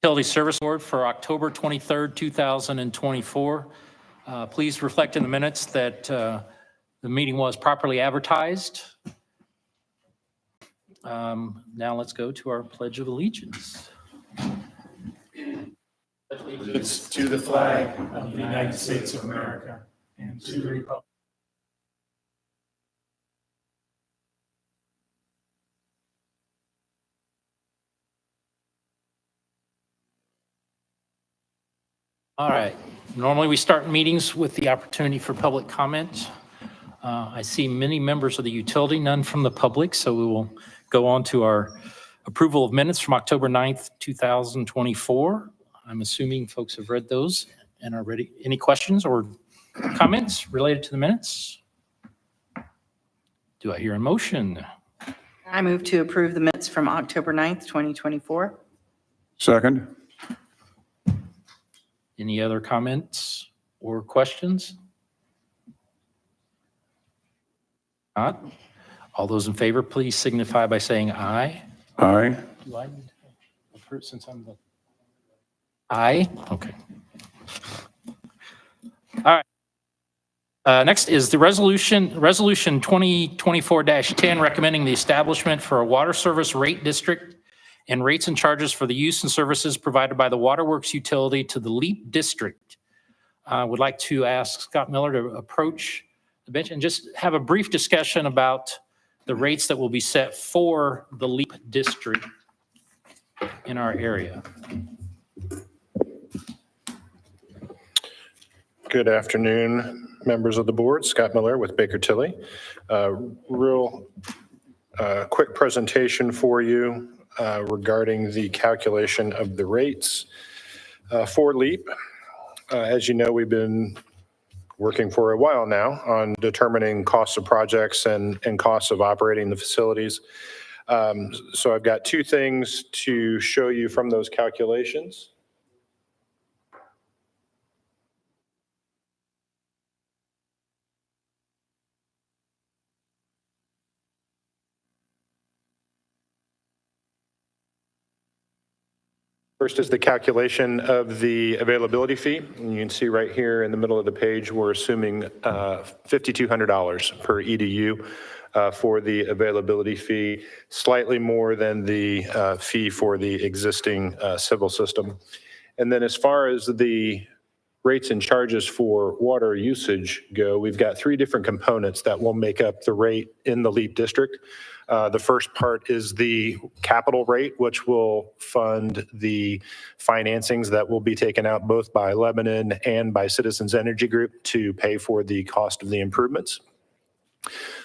Utility Service Board for October 23rd, 2024. Please reflect in the minutes that the meeting was properly advertised. Now let's go to our Pledge of Allegiance. Allegiance to the flag of the United States of America and to the republic. All right. Normally we start meetings with the opportunity for public comment. I see many members of the utility, none from the public, so we will go on to our approval of minutes from October 9th, 2024. I'm assuming folks have read those and are ready. Any questions or comments related to the minutes? Do I hear a motion? I move to approve the minutes from October 9th, 2024. Second. Any other comments or questions? Not? All those in favor, please signify by saying aye. Aye. Do I need to approve since I'm the... Aye? Okay. All right. Next is the resolution 2024-10, recommending the establishment for a water service rate district and rates and charges for the use and services provided by the Waterworks utility to the LEAP district. I would like to ask Scott Miller to approach the bench and just have a brief discussion about the rates that will be set for the LEAP district in our area. Good afternoon, members of the board. Scott Miller with Baker Tilly. Real quick presentation for you regarding the calculation of the rates for LEAP. As you know, we've been working for a while now on determining costs of projects and costs of operating the facilities. So I've got two things to show you from those calculations. First is the calculation of the availability fee. And you can see right here in the middle of the page, we're assuming $5,200 per EDU for the availability fee, slightly more than the fee for the existing civil system. And then as far as the rates and charges for water usage go, we've got three different components that will make up the rate in the LEAP district. The first part is the capital rate, which will fund the financings that will be taken out both by Lebanon and by Citizens Energy Group to pay for the cost of the improvements.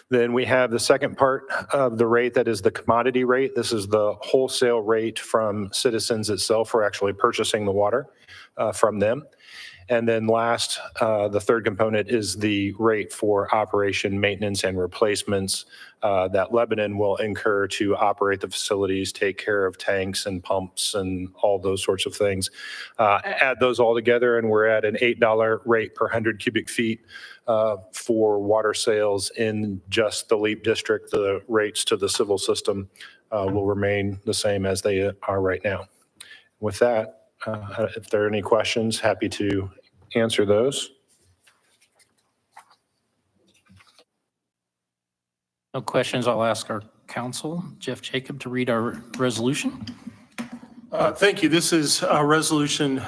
Then we have the second part of the rate, that is the commodity rate. This is the wholesale rate from Citizens itself for actually purchasing the water from them. And then last, the third component is the rate for operation, maintenance, and replacements that Lebanon will incur to operate the facilities, take care of tanks and pumps and all those sorts of things. Add those all together, and we're at an $8 rate per 100 cubic feet for water sales in just the LEAP district. The rates to the civil system will remain the same as they are right now. With that, if there are any questions, happy to answer those. No questions. I'll ask our counsel, Jeff Jacob, to read our resolution. Thank you. This is Resolution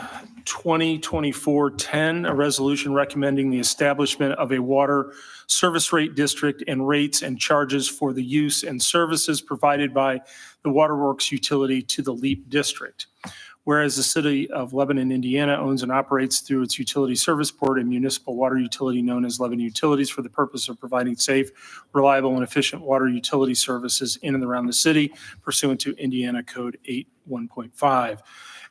2024-10, a resolution recommending the establishment of a water service rate district and rates and charges for the use and services provided by the Waterworks utility to the LEAP district. Whereas the city of Lebanon, Indiana owns and operates through its utility service board a municipal water utility known as Lebanon Utilities for the purpose of providing safe, reliable, and efficient water utility services in and around the city pursuant to Indiana Code 8.1.5.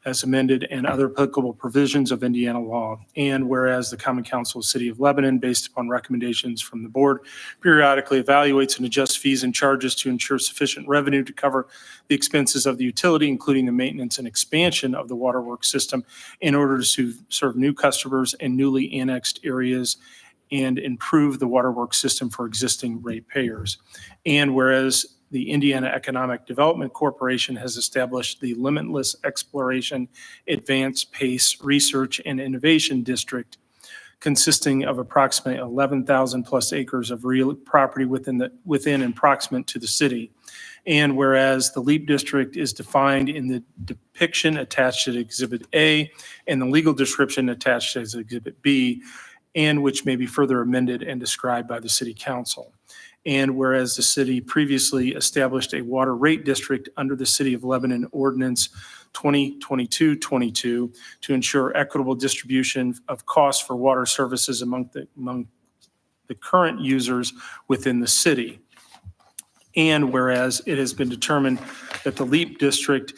as amended, and other applicable provisions of Indiana law. And whereas the Common Council of the City of Lebanon, based upon recommendations from the board, periodically evaluates and adjusts fees and charges to ensure sufficient revenue to cover the expenses of the utility, including the maintenance and expansion of the waterworks system in order to serve new customers and newly annexed areas and improve the waterworks system for existing ratepayers. And whereas the Indiana Economic Development Corporation has established the Limitless Exploration Advanced Pace Research and Innovation District, consisting of approximately 11,000 plus acres of real property within and proximate to the city. And whereas the LEAP district is defined in the depiction attached to Exhibit A and the legal description attached as Exhibit B, and which may be further amended and described by the city council. And whereas the city previously established a water rate district under the City of Lebanon Ordinance 2022-22 to ensure equitable distribution of costs for water services among the current users within the city. And whereas it has been determined that the LEAP district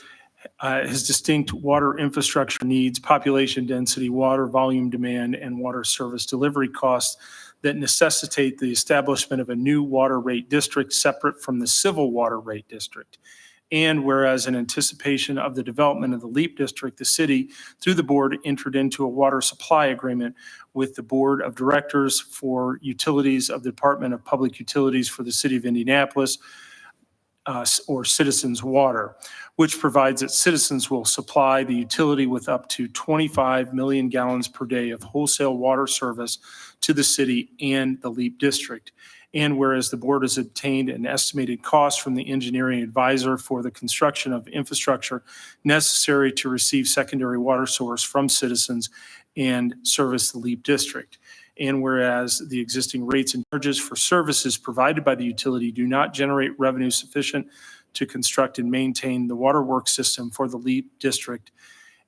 has distinct water infrastructure needs, population density, water volume demand, and water service delivery costs that necessitate the establishment of a new water rate district separate from the civil water rate district. And whereas in anticipation of the development of the LEAP district, the city, through the board, entered into a water supply agreement with the Board of Directors for Utilities of the Department of Public Utilities for the City of Indianapolis, or Citizens Water, which provides that Citizens will supply the utility with up to 25 million gallons per day of wholesale water service to the city and the LEAP district. And whereas the board has obtained an estimated cost from the engineering advisor for the construction of infrastructure necessary to receive secondary water source from Citizens and service the LEAP district. And whereas the existing rates and charges for services provided by the utility do not generate revenue sufficient to construct and maintain the waterworks system for the LEAP district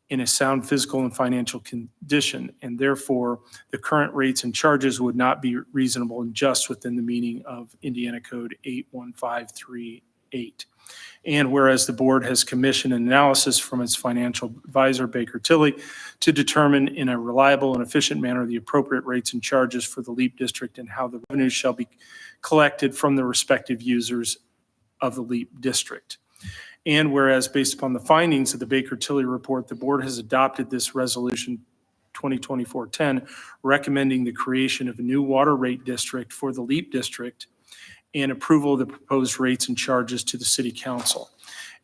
in a sound physical and financial condition, and therefore the current rates and charges would not be reasonable and just within the meaning of Indiana Code 81538. And whereas the board has commissioned an analysis from its financial advisor, Baker Tilly, to determine in a reliable and efficient manner the appropriate rates and charges for the LEAP district and how the revenues shall be collected from the respective users of the LEAP district. And whereas based upon the findings of the Baker Tilly report, the board has adopted this resolution 2024-10, recommending the creation of a new water rate district for the LEAP district and approval of the proposed rates and charges to the city council.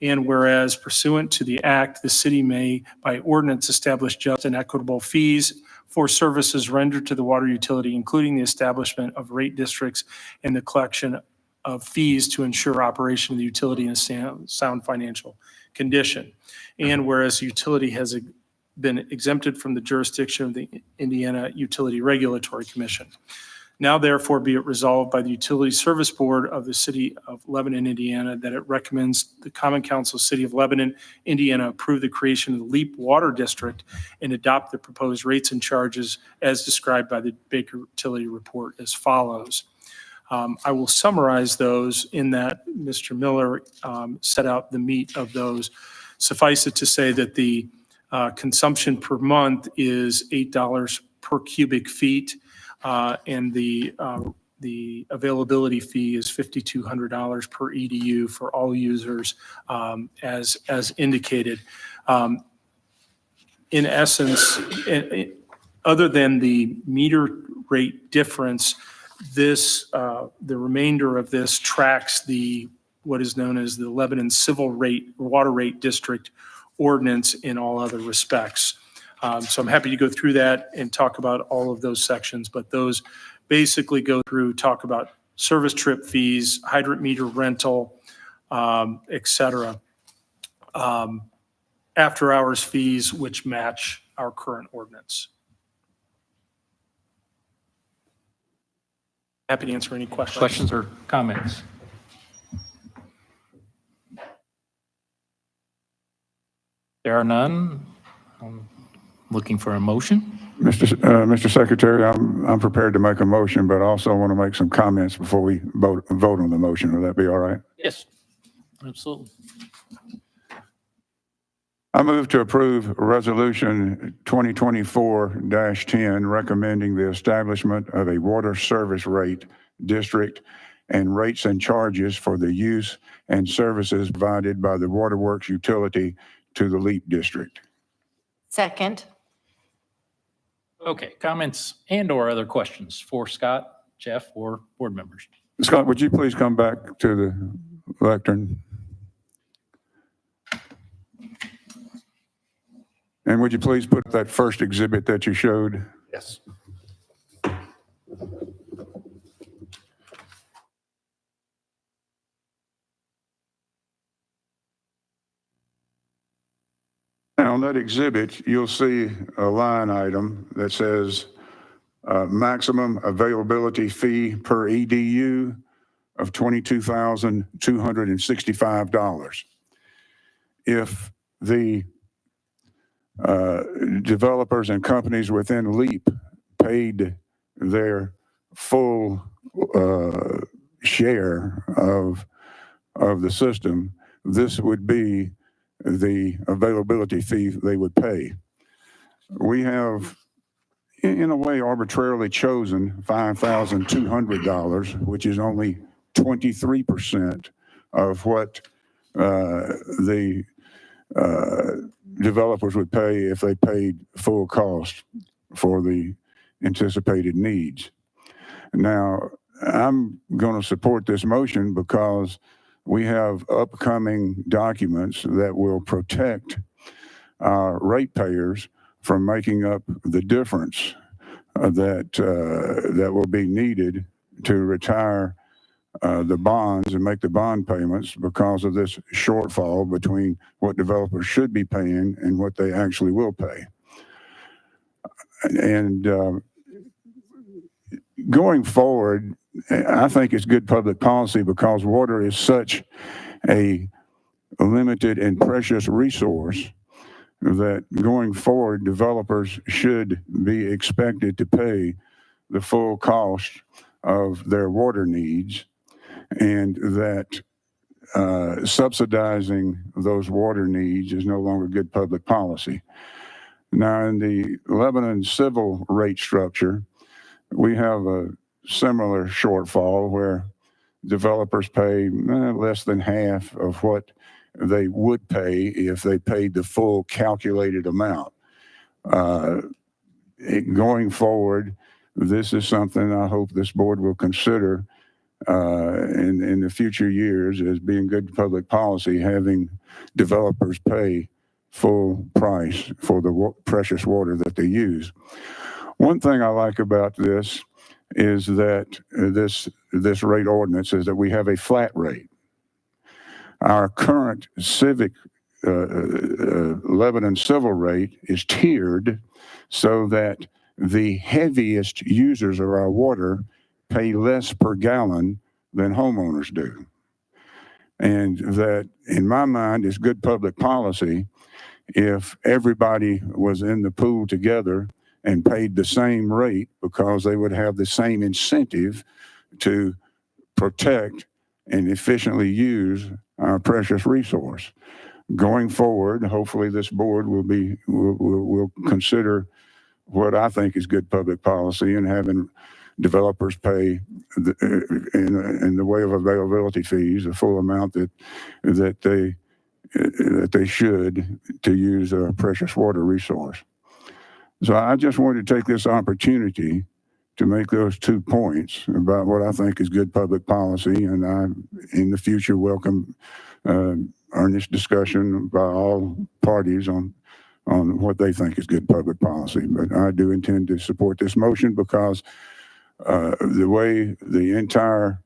And whereas pursuant to the act, the city may by ordinance establish just and equitable fees for services rendered to the water utility, including the establishment of rate districts and the collection of fees to ensure operation of the utility in a sound financial condition. And whereas the utility has been exempted from the jurisdiction of the Indiana Utility Regulatory Commission. Now therefore be it resolved by the Utility Service Board of the City of Lebanon, Indiana, that it recommends the Common Council City of Lebanon, Indiana approve the creation of the LEAP Water District and adopt the proposed rates and charges as described by the Baker Tilly report as follows. I will summarize those in that Mr. Miller set out the meat of those. Suffice it to say that the consumption per month is $8 per cubic feet, and the availability fee is $5,200 per EDU for all users, as indicated. In essence, other than the meter rate difference, this the remainder of this tracks what is known as the Lebanon Civil Rate Water Rate District Ordinance in all other respects. So I'm happy to go through that and talk about all of those sections, but those basically talk about service trip fees, hydrant meter rental, et cetera. After hours fees, which match our current ordinance. Happy to answer any questions. Questions or comments? There are none. I'm looking for a motion. Mr. Secretary, I'm prepared to make a motion, but I also want to make some comments before we vote on the motion. Will that be all right? Yes, absolutely. I move to approve Resolution 2024-10, recommending the establishment of a water service rate district and rates and charges for the use and services provided by the waterworks utility to the LEAP district. Second. Okay, comments and/or other questions for Scott, Jeff, or board members? Scott, would you please come back to the lectern. And would you please put that first exhibit that you showed? Yes. Now, on that exhibit, you'll see a line item that says maximum availability fee per EDU of $22,265. If the developers and companies within LEAP paid their full share of the system, this would be the availability fee they would pay. We have, in a way, arbitrarily chosen $5,200, which is only 23% of what the developers would pay if they paid full cost for the anticipated needs. Now, I'm going to support this motion because we have upcoming documents that will protect our ratepayers from making up the difference that will be needed to retire the bonds and make the bond payments because of this shortfall between what developers should be paying and what they actually will pay. And going forward, I think it's good public policy because water is such a limited and precious resource that going forward, developers should be expected to pay the full cost of their water needs, and that subsidizing those water needs is no longer good public policy. Now, in the Lebanon civil rate structure, we have a similar shortfall where developers pay less than half of what they would pay if they paid the full calculated amount. Going forward, this is something I hope this board will consider in the future years as being good public policy, having developers pay full price for the precious water that they use. One thing I like about this is that this rate ordinance is that we have a flat rate. Our current Lebanon civil rate is tiered so that the heaviest users of our water pay less per gallon than homeowners do. And that, in my mind, is good public policy if everybody was in the pool together and paid the same rate, because they would have the same incentive to protect and efficiently use our precious resource. Going forward, hopefully this board will consider what I think is good public policy and having developers pay in the way of availability fees the full amount that they should to use a precious water resource. So I just wanted to take this opportunity to make those 2 points about what I think is good public policy, and I, in the future, welcome earnest discussion by all parties on what they think is good public policy. But I do intend to support this motion because the way the entire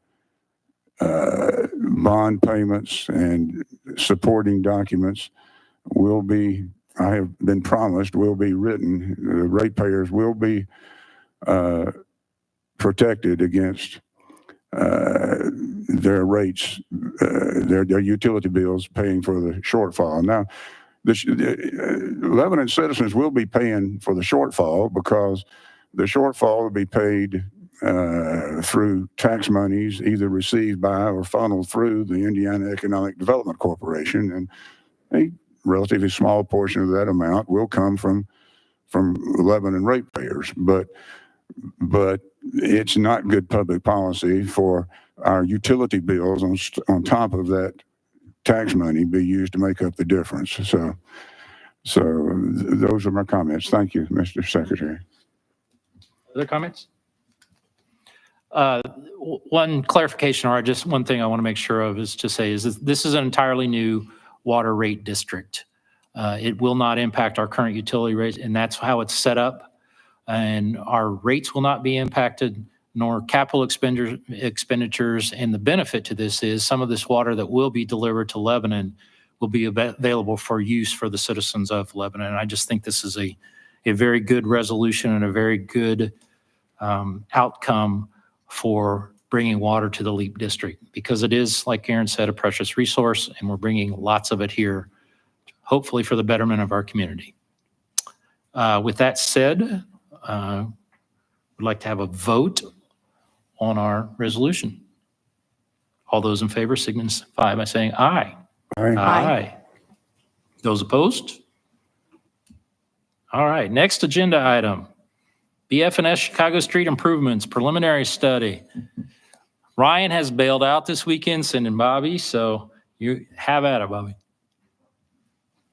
bond payments and supporting documents will be, I have been promised, will be written, the ratepayers will be protected against their rates, their utility bills paying for the shortfall. Now, Lebanon citizens will be paying for the shortfall because the shortfall will be paid through tax monies either received by or funneled through the Indiana Economic Development Corporation, and a relatively small portion of that amount will come from Lebanon ratepayers. But it's not good public policy for our utility bills on top of that tax money be used to make up the difference. So those are my comments. Thank you, Mr. Secretary. Other comments? One clarification, or just one thing I want to make sure of is to say is this is an entirely new water rate district. It will not impact our current utility rates, and that's how it's set up. And our rates will not be impacted, nor capital expenditures. And the benefit to this is some of this water that will be delivered to Lebanon will be available for use for the citizens of Lebanon. And I just think this is a very good resolution and a very good outcome for bringing water to the LEAP district, because it is, like Aaron said, a precious resource, and we're bringing lots of it here, hopefully for the betterment of our community. With that said, we'd like to have a vote on our resolution. All those in favor signify by saying aye. Aye. Those opposed? All right, next agenda item, BF&S Chicago Street Improvements Preliminary Study. Ryan has bailed out this weekend, sending Bobby, so you have at it, Bobby.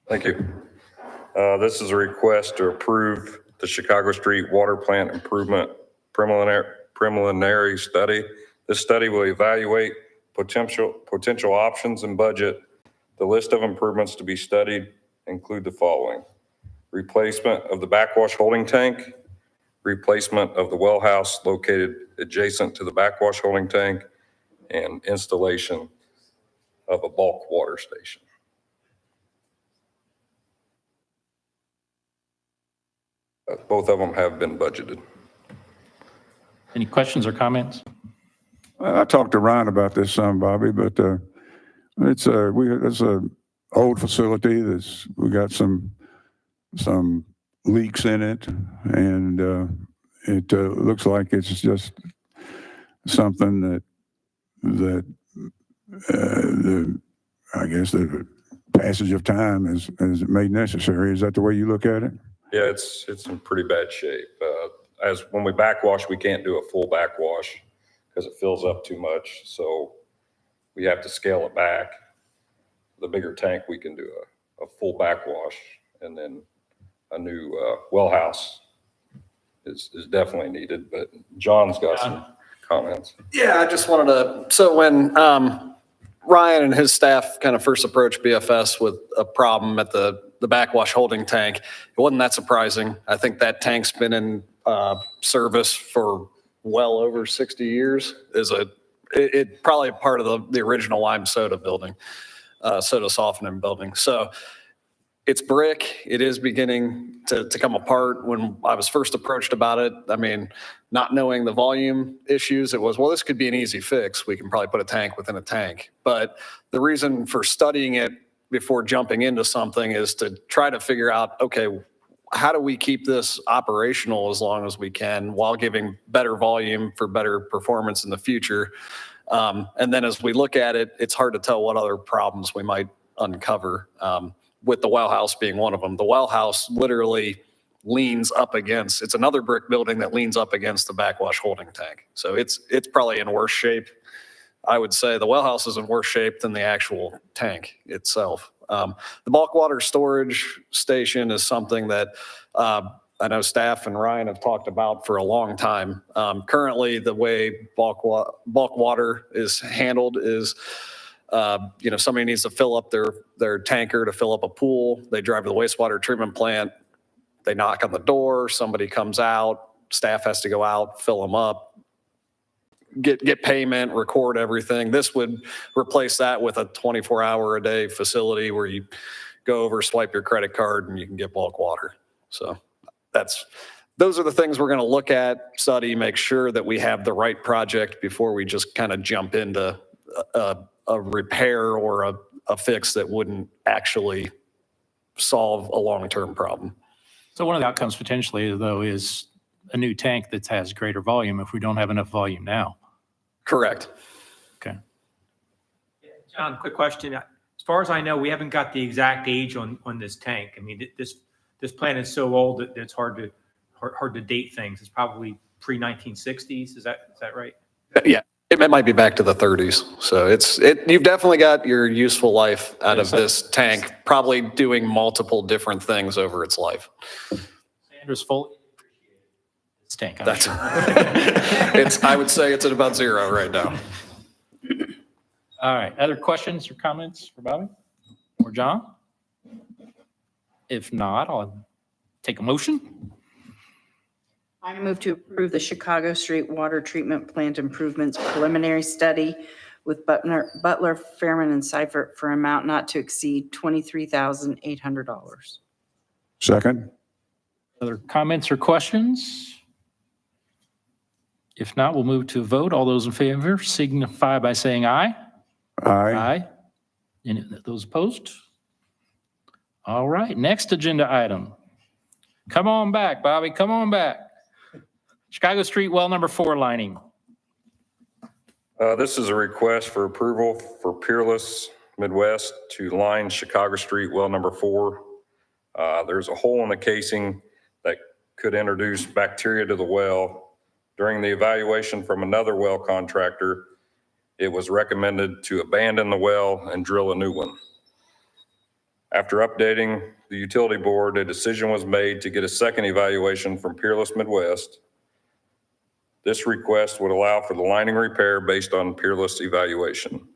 Thank you. This is a request to approve the Chicago Street Water Plant Improvement Preliminary Study. This study will evaluate potential options and budget. The list of improvements to be studied include the following: replacement of the backwash holding tank, replacement of the well house located adjacent to the backwash holding tank, and installation of a bulk water station. Both of them have been budgeted. Any questions or comments? I talked to Ryan about this some, Bobby, but it's a old facility we got some leaks in it, and it looks like it's just something that I guess the passage of time has made necessary. Is that the way you look at it? Yeah, it's in pretty bad shape. As when we backwash, we can't do a full backwash because it fills up too much. So we have to scale it back. The bigger tank, we can do a full backwash, and then a new well house is definitely needed. But John's got some comments. Yeah, I just wanted to, so when Ryan and his staff kind of first approached BFS with a problem at the backwash holding tank, it wasn't that surprising. I think that tank's been in service for well over 60 years. It probably part of the original lime soda building, soda softening building. So it's brick. It is beginning to come apart. When I was first approached about it, I mean, not knowing the volume issues, it was, well, this could be an easy fix. We can probably put a tank within a tank. But the reason for studying it before jumping into something is to try to figure out, okay, how do we keep this operational as long as we can while giving better volume for better performance in the future? And then as we look at it, it's hard to tell what other problems we might uncover, with the well house being one of them. The well house literally leans up against, it's another brick building that leans up against the backwash holding tank. So it's probably in worse shape. I would say the well house is in worse shape than the actual tank itself. The bulk water storage station is something that I know staff and Ryan have talked about for a long time. Currently, the way bulk water is handled is, somebody needs to fill up their tanker to fill up a pool. They drive to the wastewater treatment plant. They knock on the door. Somebody comes out. Staff has to go out, fill them up, get payment, record everything. This would replace that with a 24-hour-a-day facility where you go over, swipe your credit card, and you can get bulk water. So those are the things we're going to look at, study, make sure that we have the right project before we just kind of jump into a repair or a fix that wouldn't actually solve a long-term problem. So one of the outcomes potentially, though, is a new tank that has greater volume if we don't have enough volume now. Correct. Okay. John, quick question. As far as I know, we haven't got the exact age on this tank. I mean, this plant is so old that it's hard to date things. It's probably pre-1960s. Is that right? Yeah, it might be back to the 30s. So you've definitely got your useful life out of this tank, probably doing multiple different things over its life. Sanders fully appreciated. This tank. I'm That's, sure. I would say it's at about zero right now. All right, other questions or comments for Bobby or John? If not, I'll take a motion. I move to approve the Chicago Street Water Treatment Plant Improvements Preliminary Study with Butler, Fairman, and Seifert for an amount not to exceed $23,800. Second? Other comments or questions? If not, we'll move to a vote. All those in favor signify by saying aye. Aye. Any those opposed? All right, next agenda item. Come on back, Bobby, come on back. Chicago Street well number 4 lining. This is a request for approval for Peerless Midwest to line Chicago Street well number 4. There's a hole in the casing that could introduce bacteria to the well. During the evaluation from another well contractor, it was recommended to abandon the well and drill a new one. After updating the utility board, a decision was made to get a second evaluation from Peerless Midwest. This request would allow for the lining repair based on Peerless evaluation.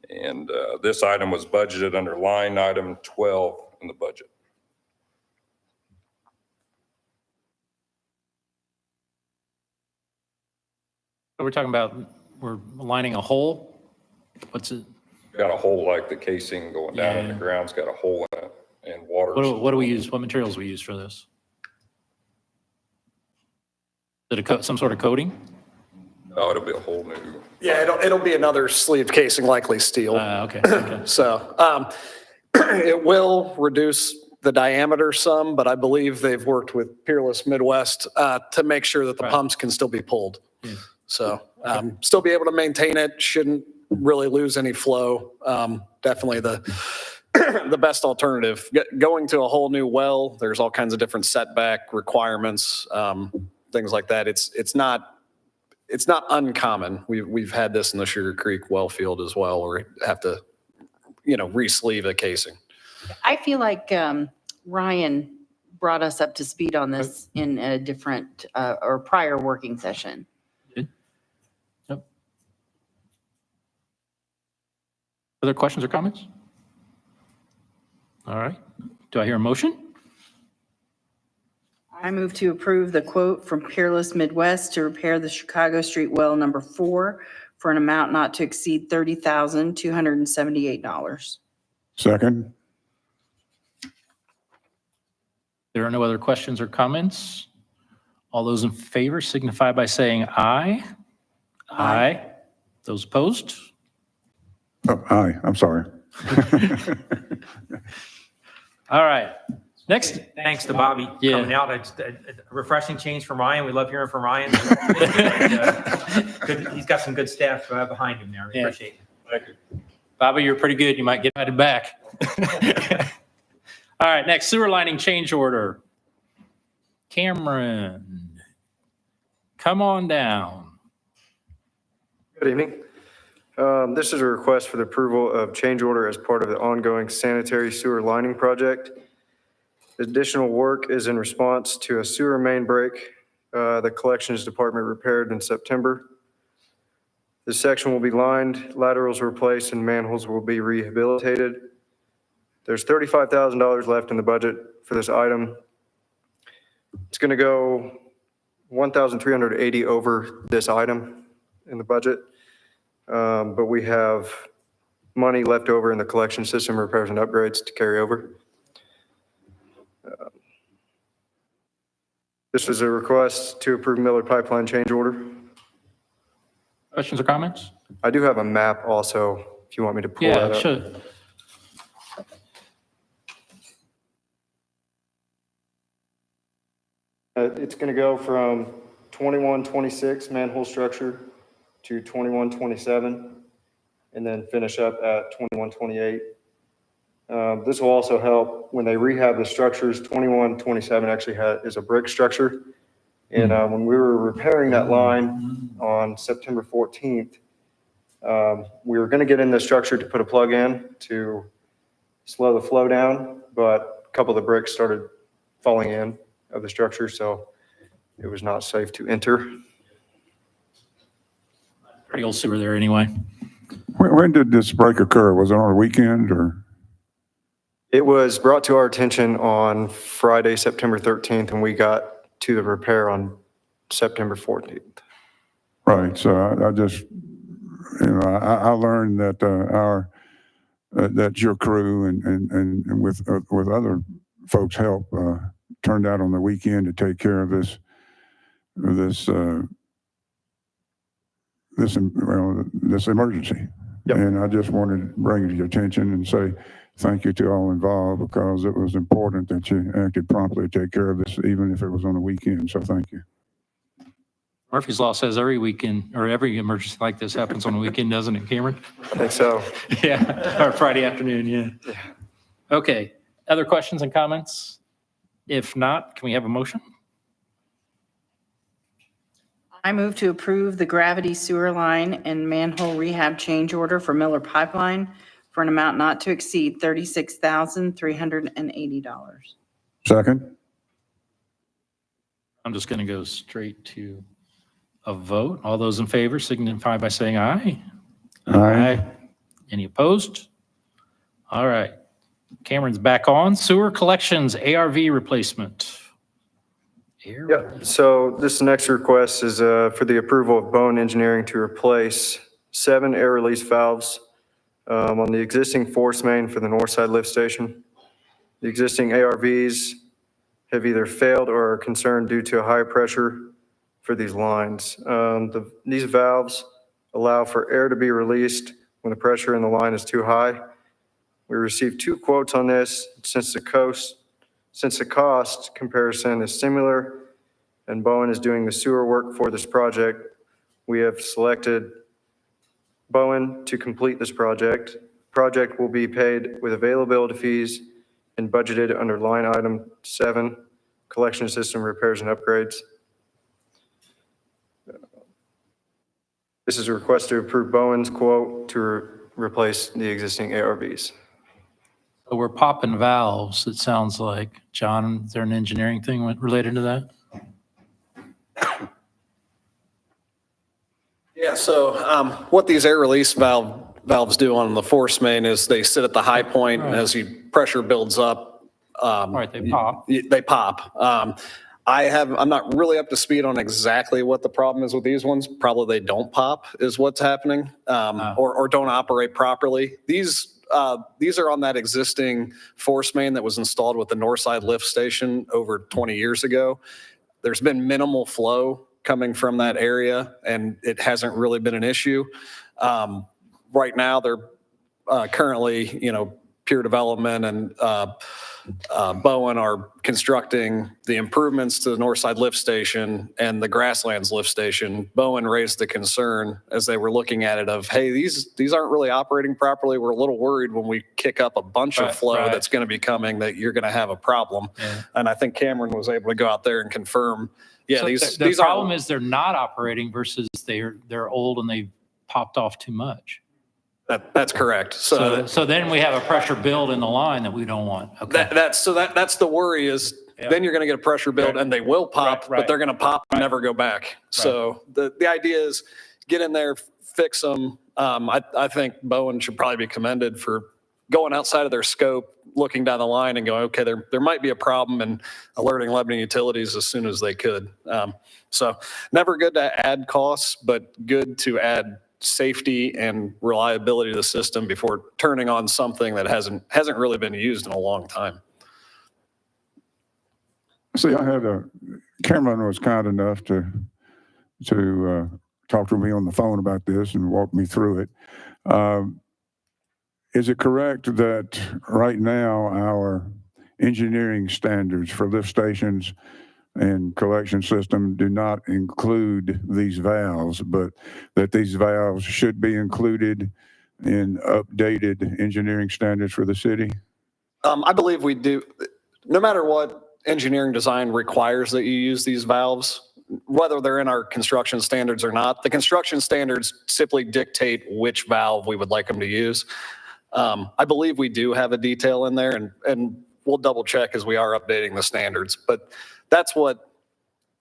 And this item was budgeted under line item 12 in the budget. So we're talking about, we're lining a hole? What's it? Got a hole like the casing going down in the Yeah. ground's got a hole in it and water. What do we use? What materials we use for this? Is it some sort of coating? Oh, it'll be a whole new. Yeah, it'll be another sleeved casing, likely steel. Okay. So it will reduce the diameter some, but I believe they've worked with Peerless Midwest to make sure that the Right. pumps can still be pulled. Yeah. So still be able to maintain it, shouldn't really lose any flow. Definitely the best alternative. Going to a whole new well, there's all kinds of different setback requirements, things like that. It's not uncommon. We've had this in the Sugar Creek well field as well, where we have to, re-sleeve a casing. I feel like Ryan brought us up to speed on this in a different or prior working session. Yep. Other questions or comments? All right. Do I hear a motion? I move to approve the quote from Peerless Midwest to repair the Chicago Street well number 4 for an amount not to exceed $30,278. Second? There are no other questions or comments. All those in favor signify by saying aye. Aye. Those opposed? Oh, aye, I'm sorry. All right. Next. Thanks to Bobby Yeah. coming out. It's a refreshing change from Ryan. We love hearing from Ryan. He's got some good staff behind him there. We Yeah. appreciate it. Thank you. Bobby, you're pretty good. You might get invited back. All right, next sewer lining change order. Cameron, come on down. Good evening. This is a request for the approval of change order as part of the ongoing sanitary sewer lining project. Additional work is in response to a sewer main break the collections department repaired in September. This section will be lined, laterals replaced, and manholes will be rehabilitated. There's $35,000 left in the budget for this item. It's going to go 1,380 over this item in the budget. But we have money left over in the collection system repairs and upgrades to carry over. This is a request to approve Miller Pipeline change order. Questions or comments? I do have a map also, if you want me to pull that Yeah, up. sure. It's going to go from 2126 manhole structure to 2127, and then finish up at 2128. This will also help when they rehab the structures. 2127 actually is a brick structure. And when we were repairing that line on September 14th, we were going to get in the structure to put a plug in to slow the flow down, but a couple of the bricks started falling in of the structure. So it was not safe to enter. Pretty old sewer there anyway. When did this break occur? Was it on a weekend or? It was brought to our attention on Friday, September 13th, and we got to the repair on September 14th. Right, so I just, I learned that that your crew and with other folks' help turned out on the weekend to take care of this emergency. Yep. And I just wanted to bring it to your attention and say thank you to all involved, because it was important that you acted promptly to take care of this, even if it was on the weekend. So thank you. Murphy's Law says every weekend, or every emergency like this happens on the weekend, doesn't it, Cameron? I think so. Yeah, or Friday afternoon, yeah. Okay, other questions and comments? If not, can we have a motion? I move to approve the gravity sewer line and manhole rehab change order for Miller Pipeline for an amount not to exceed $36,380. Second? I'm just going to go straight to a vote. All those in favor signify by saying aye. Aye. Any opposed? All right. Cameron's back on. Sewer collections, ARV replacement. Yep, so this next request is for the approval of Bowen Engineering to replace 7 air release valves on the existing force main for the north side lift station. The existing ARVs have either failed or are concerned due to high pressure for these lines. These valves allow for air to be released when the pressure in the line is too high. We received 2 quotes on this since the cost comparison is similar and Bowen is doing the sewer work for this project. We have selected Bowen to complete this project. Project will be paid with availability fees and budgeted under line item 7, collection system repairs and upgrades. This is a request to approve Bowen's quote to replace the existing ARVs. So we're popping valves, it sounds like. John, is there an engineering thing related to that? Yeah, so what these air release valves do on the force main is they sit at the high point, and as the pressure builds up. All right, they pop. They pop. I'm not really up to speed on exactly what the problem is with these ones. Probably they don't pop is what's happening, or don't operate properly. These are on that existing force main that was installed with the Northside Lift Station over 20 years ago. There's been minimal flow coming from that area, and it hasn't really been an issue. Right now, they're currently, Pure Development and Bowen are constructing the improvements to the Northside Lift Station and the Grasslands Lift Station. Bowen raised the concern as they were looking at it of, hey, these aren't really operating properly. We're a little worried when we kick up a bunch of flow that's going to be coming that you're going to have a problem. Yeah. And I think Cameron was able to go out there and confirm, yeah, so these problem is they're not operating versus they're old and they've popped off too much. That's correct. So then we have a pressure build in the line that we don't want. Okay. That's the worry is then you're going to get a pressure build and they will pop, but they're going to pop and never go back. So the idea is get in there, fix them. I think Bowen should probably be commended for going outside of their scope, looking down the line and going, okay, there might be a problem, and alerting Lebanon Utilities as soon as they could. So never good to add costs, but good to add safety and reliability to the system before turning on something that hasn't really been used in a long time. See, Cameron was kind enough to talk to me on the phone about this and walk me through it. Is it correct that right now our engineering standards for lift stations and collection system do not include these valves, but that these valves should be included in updated engineering standards for the city? I believe we do. No matter what engineering design requires that you use these valves, whether they're in our construction standards or not, the construction standards simply dictate which valve we would like them to use. I believe we do have a detail in there, and we'll double check as we are updating the standards, but that's what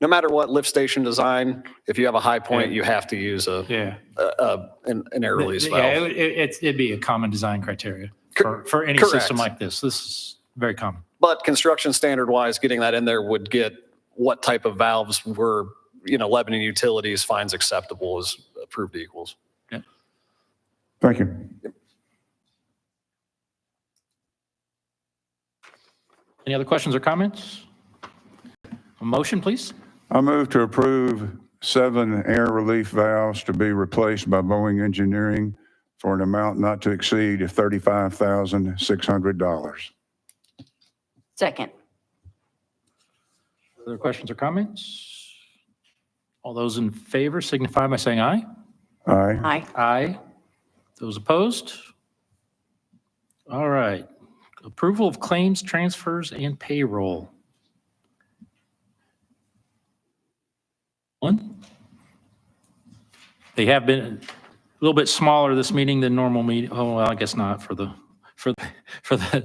no matter what lift station design, if you have a high point, Yeah. you have to use Yeah. an air release Yeah, valve. it'd be a common design criteria Cor- for any correct. system like this. This is very common. But construction standard wise, getting that in there would get what type of valves were, Lebanon Utilities finds acceptable as approved equals. Thank you. Any other questions or comments? A motion, please? I move to approve 7 air relief valves to be replaced by Boeing Engineering for an amount not to exceed $35,600. Second. Other questions or comments? All those in favor signify by saying aye. Aye. Aye. Aye. Those opposed? All right. Approval of claims, transfers, and payroll. One. They have been a little bit smaller this meeting than normal meeting. Oh, well, I guess not for the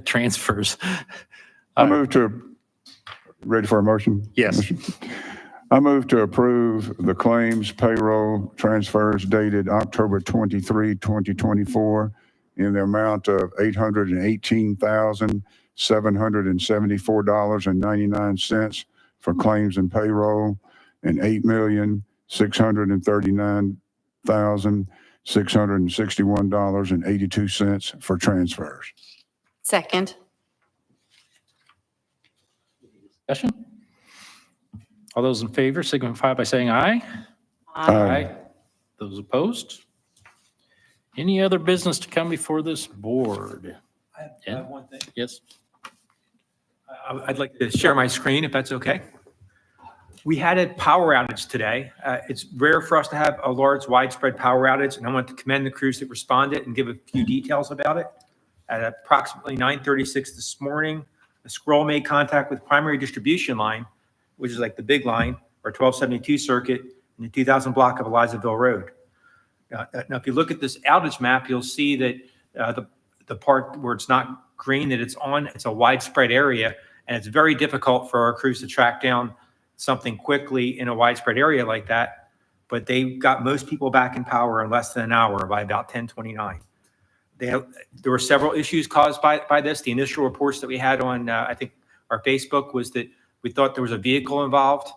transfers. I move to, ready for a motion? Yes. I move to approve the claims, payroll, transfers dated October 23, 2024 in the amount of $818,774.99 for claims and payroll and $8,639,661.82 for transfers. Second. Discussion? All those in favor signify by saying aye. Aye. Those opposed? Any other business to come before this board? I have one thing. Yes. I'd like to share my screen if that's okay. We had a power outage today. It's rare for us to have a large widespread power outage, and I want to commend the crews that responded and give a few details about it. At approximately 9:36 this morning, a squirrel made contact with primary distribution line, which is like the big line, or 1272 circuit in the 2000 block of Elizaville Road. Now, if you look at this outage map, you'll see that the part where it's not green that it's on, it's a widespread area, and it's very difficult for our crews to track down something quickly in a widespread area like that. But they got most people back in power in less than an hour by about 10:29. There were several issues caused by this. The initial reports that we had on, I think, our Facebook was that we thought there was a vehicle involved.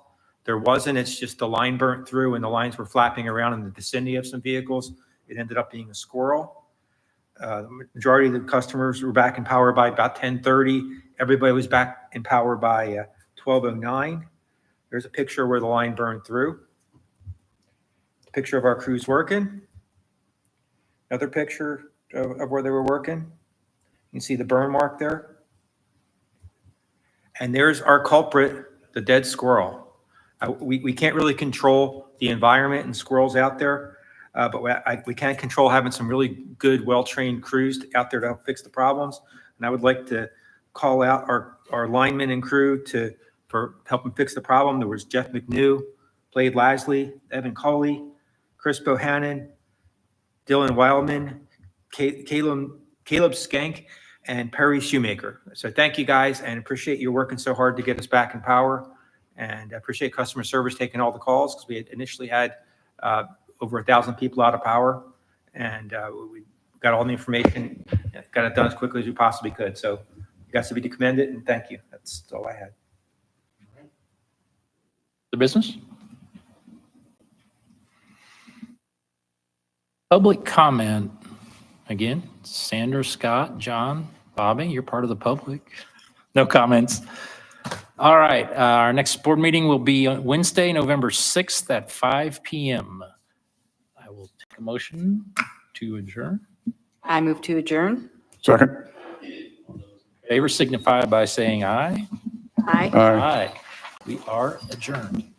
There wasn't. It's just the line burnt through and the lines were flapping around in the vicinity of some vehicles. It ended up being a squirrel. The majority of the customers were back in power by about 10:30. Everybody was back in power by 12:09. There's a picture where the line burned through. A picture of our crews working. Another picture of where they were working. You can see the burn mark there. And there's our culprit, the dead squirrel. We can't really control the environment and squirrels out there, but we can control having some really good, well-trained crews out there to help fix the problems. And I would like to call out our linemen and crew for helping fix the problem. There was Jeff McNew, Blade Lasley, Evan Coley, Chris Bohannon, Dylan Wildman, Caleb Skank, and Perry Shoemaker. So thank you guys, and appreciate you working so hard to get us back in power. And I appreciate customer service taking all the calls, because we had initially had over 1,000 people out of power, and we got all the information, got it done as quickly as we possibly could. So you guys to be commended, and thank you. That's all I had. The business? Public comment. Again, Sandra, Scott, John, Bobby, you're part of the public. No comments. All right, our next board meeting will be on Wednesday, November 6th at 5 p.m. I will take a motion to adjourn. I move to adjourn. Second. Favor signify by saying aye. Aye. Aye. Aye. We are adjourned.